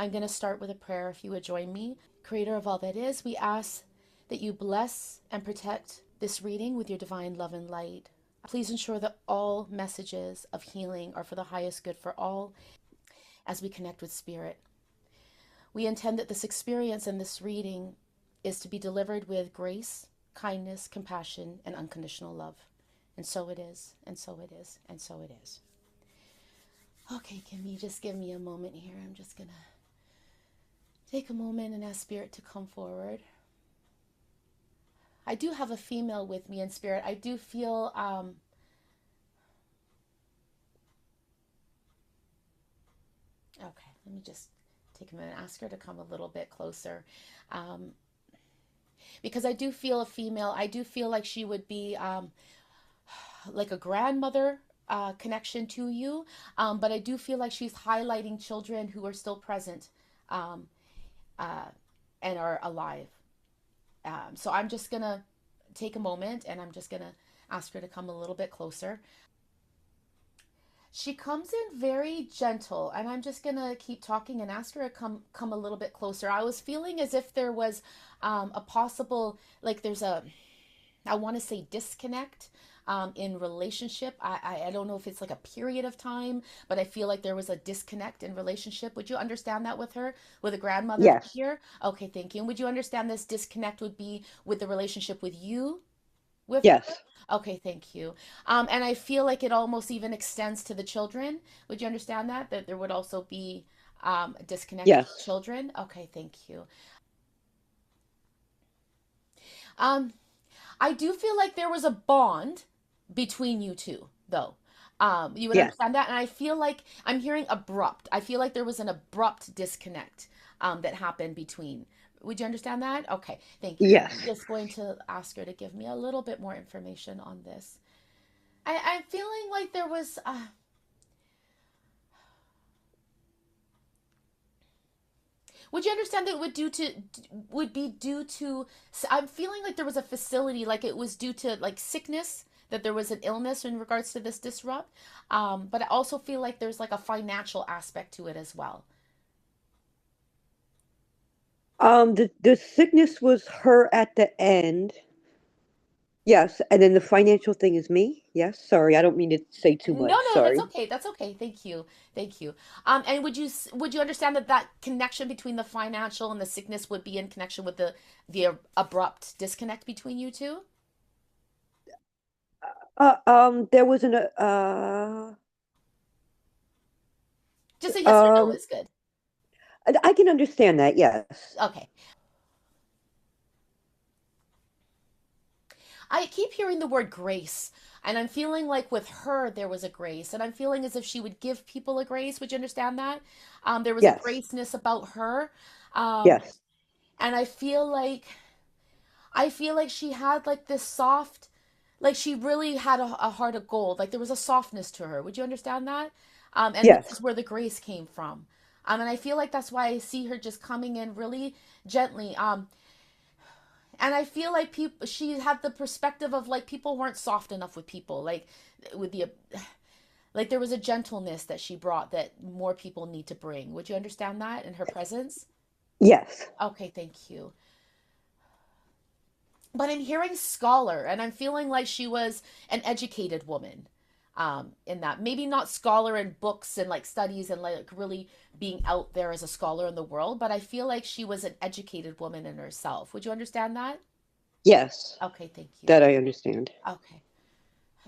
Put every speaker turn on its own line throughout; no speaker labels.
I'm going to start with a prayer if you would join me. Creator of all that is, we ask that you bless and protect this reading with your divine love and light. Please ensure that all messages of healing are for the highest good for all as we connect with Spirit. We intend that this experience and this reading is to be delivered with grace, kindness, compassion, and unconditional love. And so it is, and so it is, and so it is. Okay, Kimmy, just give me a moment here. I'm just going to take a moment and ask Spirit to come forward. I do have a female with me in Spirit. I do feel okay, let me just take a minute and ask her to come a little bit closer. Because I do feel a female. I do feel like she would be like a grandmother connection to you. But I do feel like she's highlighting children who are still present and are alive. So I'm just going to take a moment and I'm just going to ask her to come a little bit closer. She comes in very gentle, and I'm just going to keep talking and ask her to come a little bit closer. I was feeling as if there was a possible, like there's a, I want to say disconnect in relationship. I don't know if it's like a period of time, but I feel like there was a disconnect in relationship. Would you understand that with her, with a grandmother
Yes.
figure? Okay, thank you. And would you understand this disconnect would be with the relationship with you, with her?
Yes.
Okay, thank you. And I feel like it almost even extends to the children. Would you understand that? That there would also be a disconnect with
Yes.
children? Okay, thank you. Um, I do feel like there was a bond between you two, though. You would
Yes.
understand that, and I feel like I'm hearing abrupt. I feel like there was an abrupt disconnect that happened between. Would you understand that? Okay, thank you. I'm
Yes.
just going to ask her to give me a little bit more information on this. I'm feeling like there was. Would you understand that it would be due to? I'm feeling like there was a facility, like it was due to like sickness, that there was an illness in regards to this disrupt. But I also feel like there's like a financial aspect to it as well.
The sickness was her at the end. Yes, and then the financial thing is me. Yes, sorry, I don't mean to say too
No,
much.
no, that's
Sorry.
okay. That's okay. Thank you. Thank you. And would you understand that that connection between the financial and the sickness would be in connection with the abrupt disconnect between you two?
There was an
Just a yes or no
um,
is good.
I can understand that. Yes.
Okay. I keep hearing the word grace, and I'm feeling like with her there was a grace, and I'm feeling as if she would give people a grace. Would you understand that? There was a
Yes.
graceness about her, um,
Yes.
and I feel like she had like this soft, like she really had a heart of gold. Like there was a softness to her. Would you understand that? And this is
Yes.
where the grace came from. And I feel like that's why I see her just coming in really gently. And I feel like people, she had the perspective of like people weren't soft enough with people, like with the, like there was a gentleness that she brought that more people need to bring. Would you understand that in her presence?
Yes.
Okay, thank you. But I'm hearing scholar, and I'm feeling like she was an educated woman. In that, maybe not scholar in books and like studies and like really being out there as a scholar in the world, but I feel like she was an educated woman in herself. Would you understand that?
Yes.
Okay, thank you.
That I understand.
Okay.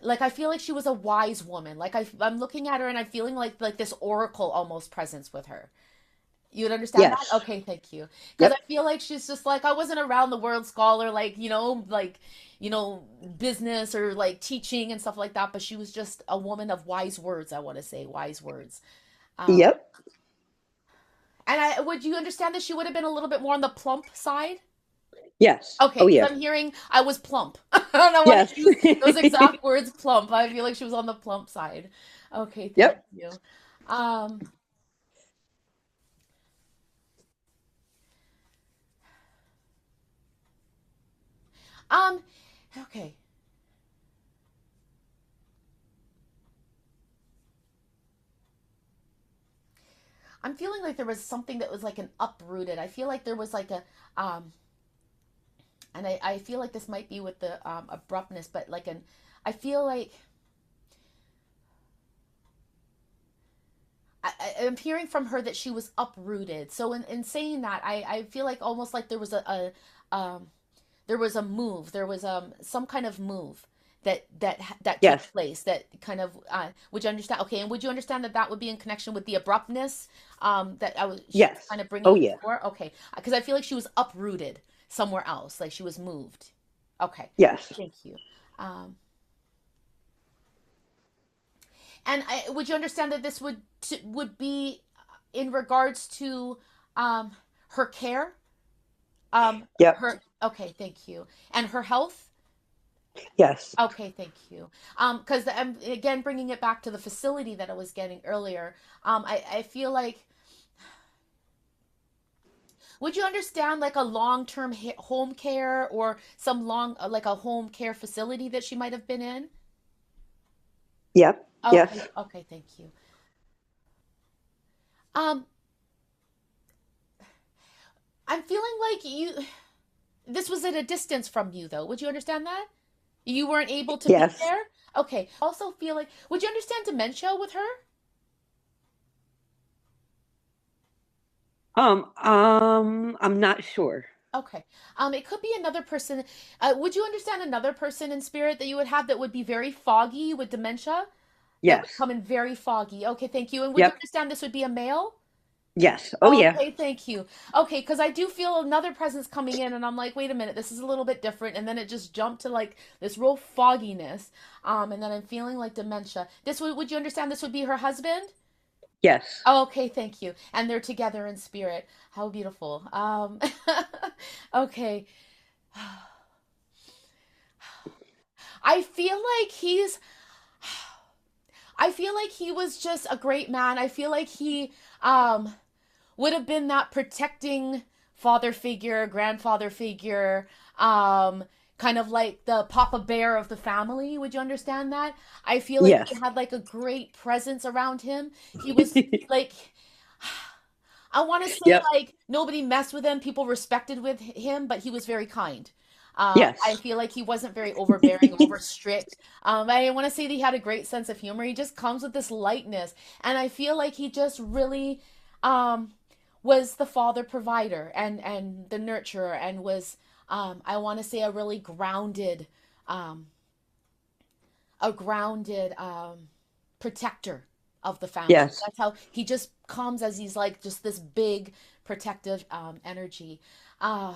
Like I feel like she was a wise woman. Like I'm looking at her and I'm feeling like this oracle almost presence with her. You would understand that?
Yes.
Okay, thank you. Because I
Yep.
feel like she's just like I wasn't around the world scholar, like business or like teaching and stuff like that. But she was just a woman of wise words. I want to say wise words. Um,
Yep.
and I would you understand that she would have been a little bit more on the plump side?
Yes.
Okay,
Oh
because
yes.
I'm hearing I was plump. I don't want to
Yes.
use those exact words, plump. I feel like she was on the plump side. Okay, thank
Yep.
you. Um, um, okay. I'm feeling like there was something that was like an uprooted. I feel like there was like a and I feel like this might be with the abruptness, but like an I feel like I'm hearing from her that she was uprooted. So in saying that, I feel like almost like there was there was a move, there was some kind of move that took
Yes.
place that kind of would you understand? Okay, and would you understand that that would be in connection with the abruptness that she was
Yes.
kind of bringing
Oh
it
yeah.
before? Okay, because I feel like she was uprooted somewhere else, like she was moved. Okay,
Yes.
thank you. Um, And would you understand that this would be in regards to her care?
Yep.
Her okay, thank you. And her health?
Yes.
Okay, thank you. Because I'm again bringing it back to the facility that I was getting earlier. I feel like would you understand like a long-term home care or some long like a home care facility that she might have been in?
Yep.
Okay,
Yes.
okay, thank you. Um, I'm feeling like this was at a distance from you, though. Would you understand that? You weren't able to be
Yes.
there? Okay. Also feel like, would you understand dementia with her?
I'm not sure.
Okay. It could be another person. Would you understand another person in spirit that you would have that would be very foggy with dementia? That would
Yes.
come in very foggy. Okay, thank you. And would you
Yep.
understand this would be a male?
Yes. Oh yeah.
Okay, thank you. Okay, because I do feel another presence coming in, and I'm like, wait a minute, this is a little bit different. And then it just jumped to like this real fogginess. And then I'm feeling like dementia. This would you understand this would be her husband?
Yes.
Oh, okay, thank you. And they're together in spirit. How beautiful. Okay. I feel like I feel like he was just a great man. I feel like he um would have been that protecting father figure, grandfather figure, kind of like the Papa Bear of the family. Would you understand that? I feel like he
Yes.
had like a great presence around him. He was like, I want to say
Yep.
like nobody messed with him. People respected with him, but he was very kind. I
Yes.
feel like he wasn't very overbearing, over strict. I want to say that he had a great sense of humor. He just comes with this lightness, and I feel like he just really um, was the father provider and the nurturer, and was I want to say um, a grounded protector of the family.
Yes.
That's how he just comes as he's like just this big protective energy. Uh,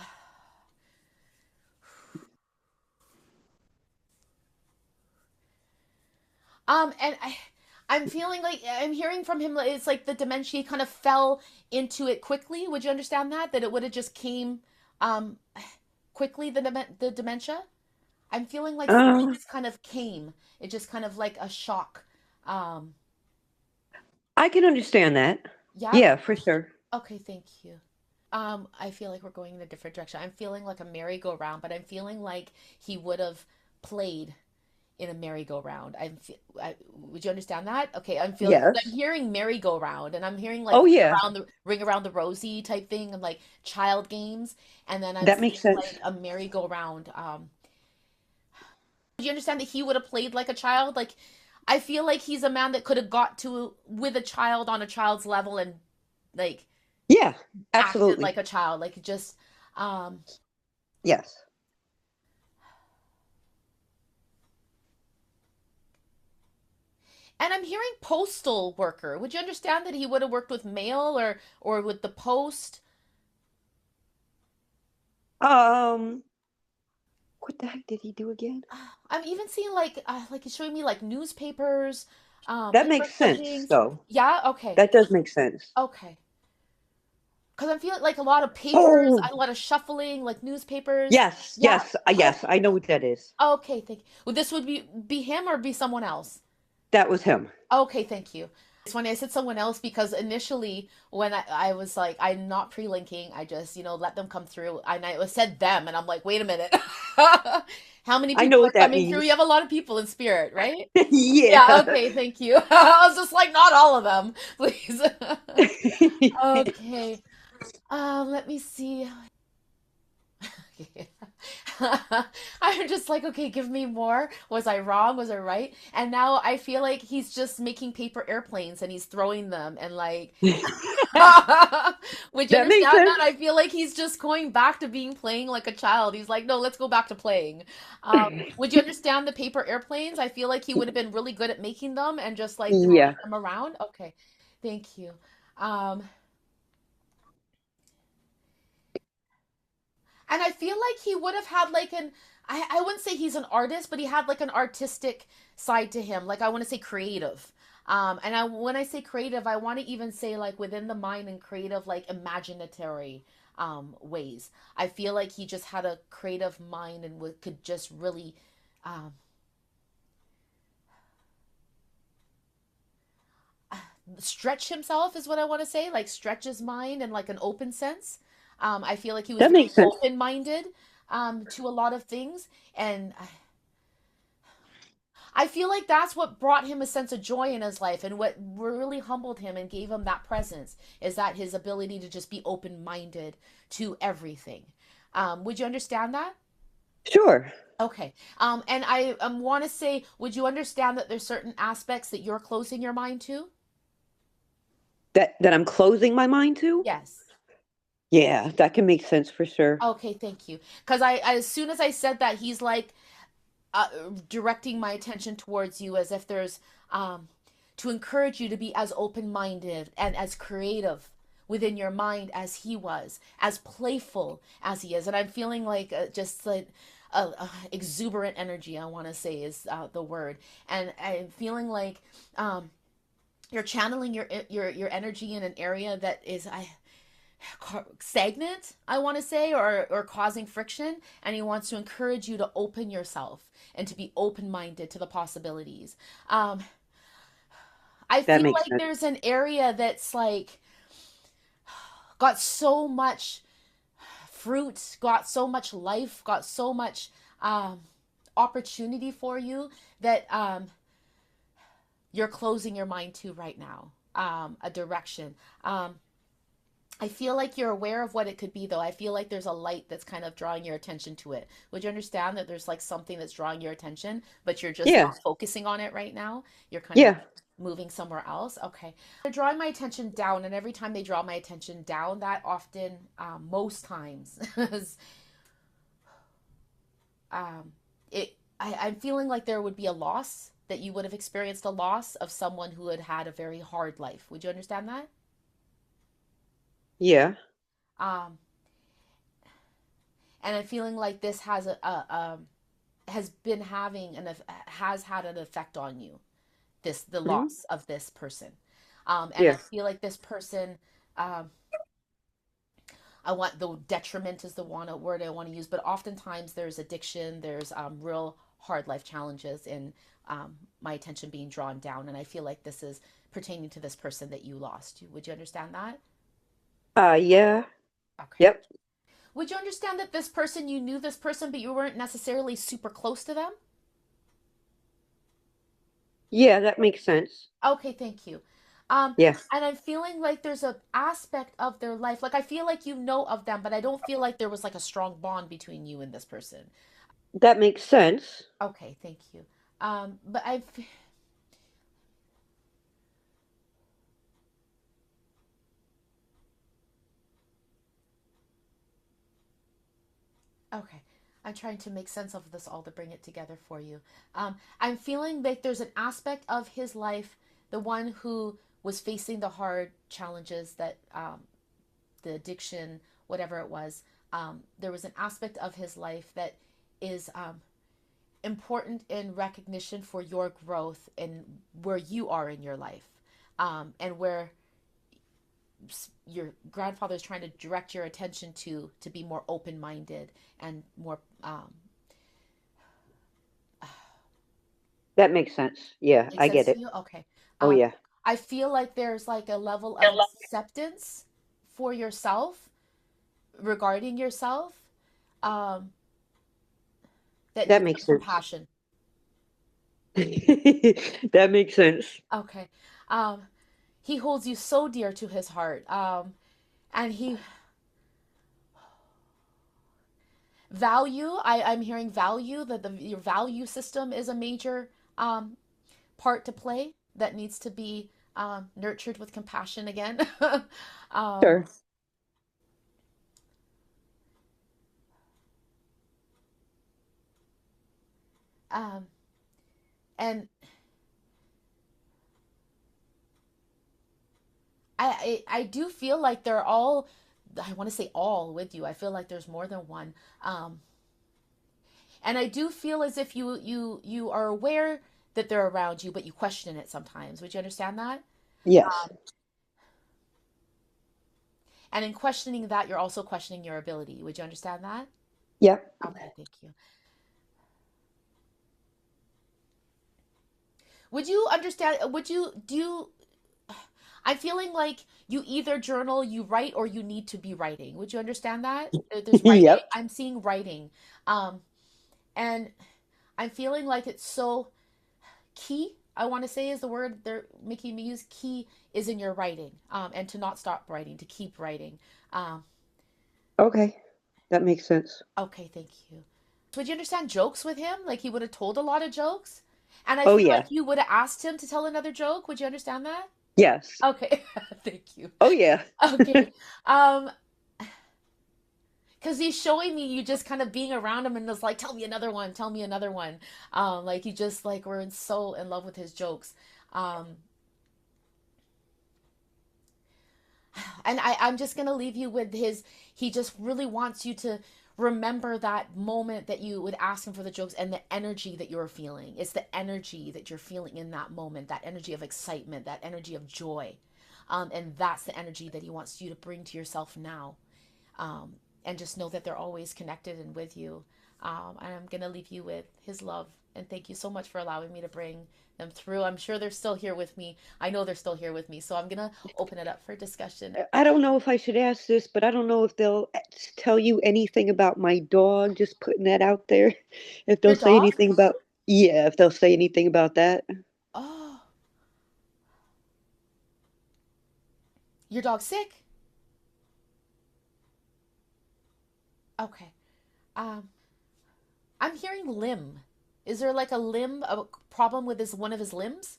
and I'm feeling like I'm hearing from him. It's like the dementia kind of fell into it quickly. Would you understand that? That it would have just came um, quickly the dementia. I'm feeling like something
Um,
just kind of came. It just kind of like a shock. Um,
I can understand that.
yeah.
Yeah, for sure.
Okay. Thank you. I feel like we're going in a different direction. I'm feeling like a merry-go-round, but I'm feeling like he would have played in a merry-go-round. Would you understand that? Okay, I'm feeling I'm
Yes.
hearing merry-go-round, and I'm hearing like
Oh yeah.
ring around the rosy type thing, and like child games, and then I'm
That makes
seeing
sense.
like a merry-go-round. Would you understand that he would have played like a child? Like, I feel like he's a man that could have got to with a child on a child's level and like
Yeah,
acted like
absolutely.
a child, like just um
Yes.
and I'm hearing postal worker. Would you understand that he would have worked with mail or with the post?
Um, what the heck did he do again?
I'm even seeing like it's showing me like newspapers,
That
paper
makes sense,
clippings.
though.
Yeah, okay.
That does make sense.
Okay. Because I'm feeling like a lot of papers,
Oh,
a lot of shuffling, like newspapers.
yes,
Yeah.
yes, yes. I know what that is.
Okay, thank you. Well, this would be him or be someone else?
That was him.
Okay, thank you. It's funny, I said someone else because initially when I was like, I'm not pre-linking, I just, let them come through. And I said them, and I'm like, wait a minute. How many
I
people
know
are
what that
coming through? You
means.
have a lot of people in spirit, right? Yeah,
Yeah.
okay, thank you. I was just like, not all of them, please. Okay. Let me see. I'm just like, okay, give me more. Was I wrong? Was I right? And now I feel like he's just making paper airplanes and he's throwing them and like, would you
That makes
understand that?
sense.
I feel like he's just going back to being playing like a child. He's like, no, let's go back to playing. Would you understand the paper airplanes? I feel like he would have been really good at making them and just like throwing
Yeah.
them around. Okay, thank you. Um, And I feel like he would have had like I wouldn't say he's an artist, but he had like an artistic side to him. Like I want to say creative. And when I say creative, I want to even say like within the mind and creative, like imaginatory ways. I feel like he just had a creative mind and could just really um, stretch himself, is what I want to say. Like stretch his mind in like an open sense. I feel like he was
That
very
makes sense.
open minded to a lot of things. And I feel like that's what brought him a sense of joy in his life and what really humbled him and gave him that presence is that his ability to just be open minded to everything. Would you understand that?
Sure.
Okay. And I want to say, would you understand that there's certain aspects that you're closing your mind to?
That I'm closing my mind to?
Yes.
Yeah, that can make sense for sure.
Okay, thank you. Because as soon as I said that, he's like uh, directing my attention towards you as if there's to encourage you to be as open minded and as creative within your mind as he was, as playful as he is. And I'm feeling like just like exuberant energy, I want to say is the word. And I'm feeling like you're channeling your energy in an area that is stagnant, I want to say, or causing friction, and he wants to encourage you to open yourself and to be open-minded to the possibilities. um I
That
feel
makes
like
sense.
there's an area that's like got so much fruit, got so much life, got so much um opportunity for you that you're closing your mind to right now, a direction. I feel like you're aware of what it could be, though. I feel like there's a light that's kind of drawing your attention to it. Would you understand that there's like something that's drawing your attention, but you're just
Yeah.
not focusing on it right now? You're kind of
Yeah.
moving somewhere else. Okay. They're drawing my attention down, and every time they draw my attention down, that often, most times, is, um, I'm feeling like there would be a loss, that you would have experienced a loss of someone who had had a very hard life. Would you understand that?
Yeah.
Um, and I'm feeling like this has been having has had an effect on you, the
Hmm.
loss of this person. And I
Yeah.
feel like this person, um, I want the detriment is the one word I want to use, but oftentimes there's addiction, there's real hard life challenges in my attention being drawn down, and I feel like this is pertaining to this person that you lost. Would you understand that?
Yeah.
Okay.
Yep.
Would you understand that this person, you knew this person, but you weren't necessarily super close to them?
Yeah, that makes sense.
Okay, thank you. Um,
Yeah.
and I'm feeling like there's a aspect of their life, like I feel like you know of them, but I don't feel like there was like a strong bond between you and this person.
That makes sense.
Okay, thank you. But okay, I'm trying to make sense of this all to bring it together for you. I'm feeling like there's an aspect of his life, the one who was facing the hard challenges that the addiction, whatever it was. There was an aspect of his life that is important in recognition for your growth and where you are in your life, and where your grandfather is trying to direct your attention to be more open-minded and more
That makes sense. Yeah,
makes
I
sense
get
to
it.
you. Okay.
Oh
um
yeah.
I feel like there's like a level of acceptance for yourself regarding yourself, um, that
That
needs
makes
some
sense.
compassion.
That makes sense.
Okay. Um, he holds you so dear to his heart. And he I'm hearing value, that your value system is a major um, part to play that needs to be nurtured with compassion again. um,
Sure.
um, and I do feel like they're all, I want to say all with you. I feel like there's more than one. Um, and I do feel as if you are aware that they're around you, but you question it sometimes. Would you understand that?
Yes.
And in questioning that, you're also questioning your ability. Would you understand that?
Yeah.
Okay, thank you. Would you understand? Would you do you, I'm feeling like you either journal, you write, or you need to be writing. Would you understand that? There's writing.
Yep.
I'm seeing writing. Um, and I'm feeling like it's so key, I want to say is the word they're making me use. Key is in your writing, and to not stop writing, to keep writing. Um,
Okay. That makes sense.
okay, thank you. Would you understand jokes with him? Like he would have told a lot of jokes, and I
Oh
feel
yeah.
like you would have asked him to tell another joke. Would you understand that?
Yes.
Okay, thank you.
Oh yeah.
Okay, um, because he's showing me you just kind of being around him and was like, tell me another one, tell me another one. Like you just like were so in love with his jokes. Um, and I'm just gonna leave you with his. He just really wants you to remember that moment that you would ask him for the jokes and the energy that you're feeling. It's the energy that you're feeling in that moment, that energy of excitement, that energy of joy, and that's the energy that he wants you to bring to yourself now. And just know that they're always connected and with you. And I'm gonna leave you with his love. And thank you so much for allowing me to bring them through. I'm sure they're still here with me. I know they're still here with me. So I'm gonna open it up for discussion.
I don't know if I should ask this, but I don't know if they'll tell you anything about my dog. Just putting that out there. If they'll
Your
say
dog?
anything about, yeah, if they'll say anything about that.
Oh, your dog's sick? Okay. Um, I'm hearing limb. Is there like a limb, a problem with his one of his limbs?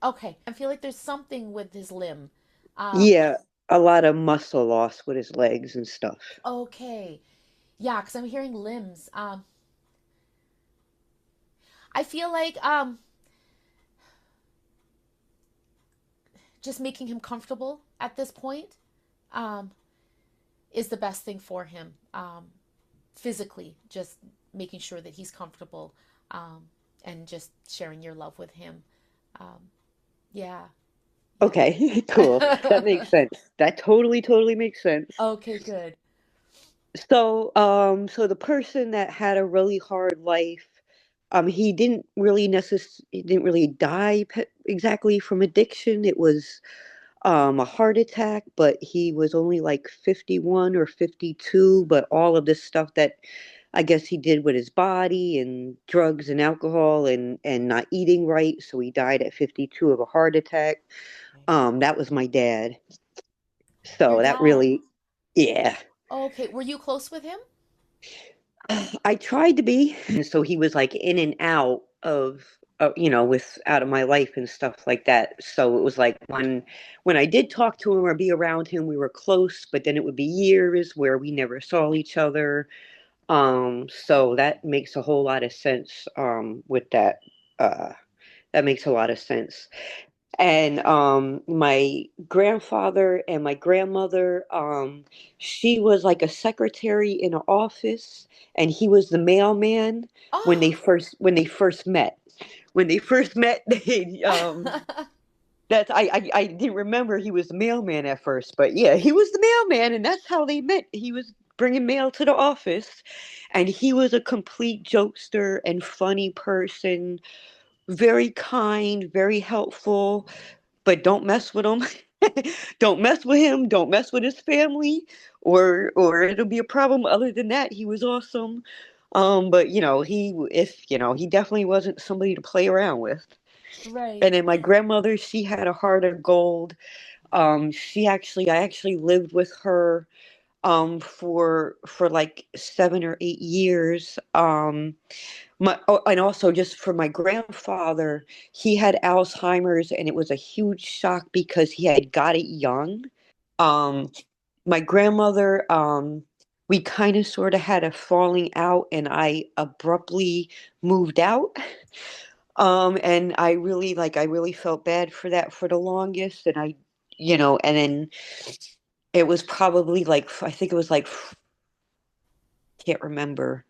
Okay. I feel like there's something with his limb. Um,
Yeah, a lot of muscle loss with his legs and stuff.
okay. Yeah, because I'm hearing limbs. I feel like just making him comfortable at this point um, is the best thing for him. Physically, just making sure that he's comfortable, um, and just sharing your love with him. Um, yeah, yeah.
Okay, cool. That makes sense. That totally, totally makes sense.
Okay, good.
So the person that had a really hard life, he didn't really die exactly from addiction. It was a heart attack, but he was only like 51 or 52. But all of this stuff that I guess he did with his body and drugs and alcohol and not eating right, so he died at 52 of a heart attack. That was my dad.
Your
So that
dad.
really, yeah.
Okay, were you close with him?
I tried to be, and so he was like in and out of, with out of my life and stuff like that. So it was like when I did talk to him or be around him, we were close, but then it would be years where we never saw each other. So that makes a whole lot of sense. With that, that makes a lot of sense. And my grandfather and my grandmother, she was like a secretary in an office, and he was the mailman
Oh.
when they first met. When they first met, they that's I didn't remember he was the mailman at first, but yeah, he was the mailman, and that's how they met. He was bringing mail to the office, and he was a complete jokester and funny person, very kind, very helpful, but don't mess with him. Don't mess with him. Don't mess with his family, or it'll be a problem. Other than that, he was awesome. But he definitely wasn't somebody to play around with.
Right.
And then my grandmother, she had a heart of gold. I actually lived with her for like 7 or 8 years. And also just for my grandfather, he had Alzheimer's, and it was a huge shock because he had got it young. Um, my grandmother, we kind of sort of had a falling out, and I abruptly moved out. And I really felt bad for that for the longest, and and then it was probably like, I think it was like, can't remember.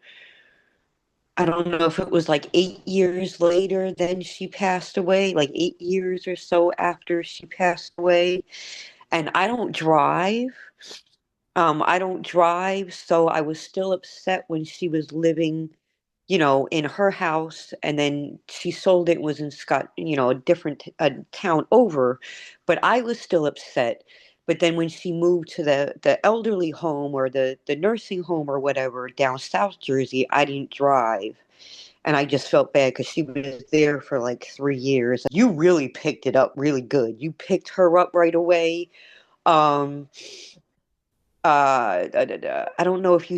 I don't know if it was like 8 years later, then she passed away, like 8 years or so after she passed away. And I don't drive, so I was still upset when she was living, in her house, and then she sold it, was in a different town over, but I was still upset. But then when she moved to the elderly home, or the nursing home or whatever down South Jersey, I didn't drive. And I just felt bad because she was there for like 3 years. You really picked it up really good. You picked her up right away. Um, I don't know if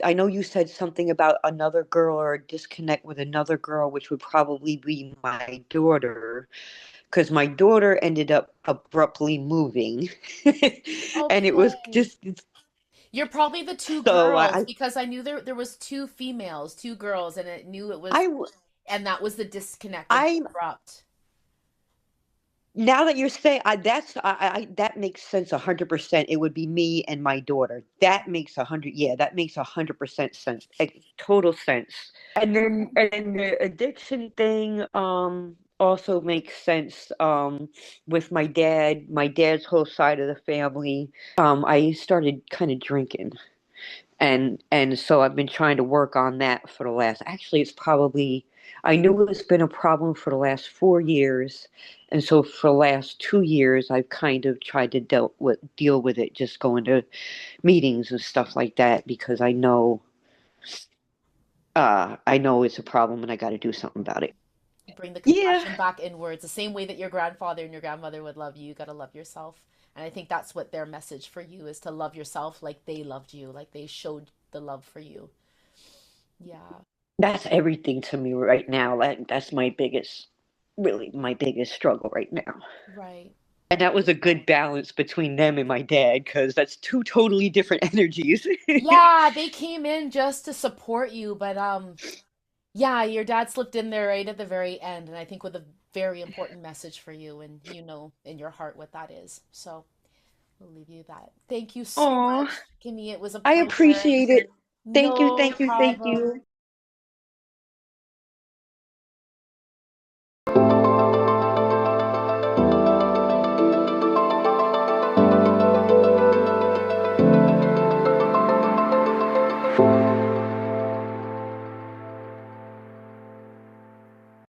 I know you said something about another girl, or a disconnect with another girl, which would probably be my daughter, because my daughter ended up abruptly moving. And it was
Okay.
just,
You're probably the two
so
girls because I knew there was two females, two girls, and it knew it was,
I,
and that was the disconnect and
I,
abrupt.
now that you're saying, that makes sense 100%. It would be me and my daughter. That makes 100. Yeah, that makes 100% sense. Total sense. And then the addiction thing also makes sense with my dad, my dad's whole side of the family. I started kind of drinking, and so I've been trying to work on that for the last, actually it's probably, I knew it's been a problem for the last 4 years, and so for the last 2 years I've kind of tried to deal with it, just going to meetings and stuff like that, because I know it's a problem and I got to do something about it.
Bring the
Yeah,
compassion back inwards, the same way that your grandfather and your grandmother would love you. You got to love yourself. And I think that's what their message for you is, to love yourself like they loved you, like they showed the love for you. Yeah,
that's everything to me right now. That's really my biggest struggle right now.
right.
And that was a good balance between them and my dad, because that's two totally different energies.
Yeah, they came in just to support you, but yeah, your dad slipped in there right at the very end, and I think with a very important message for you, and you know in your heart what that is. So we'll leave you that. Thank you so
Oh,
much, Kimmy. It was a
I
pleasure.
appreciate it. Thank you,
No
thank you, thank
problem.
you.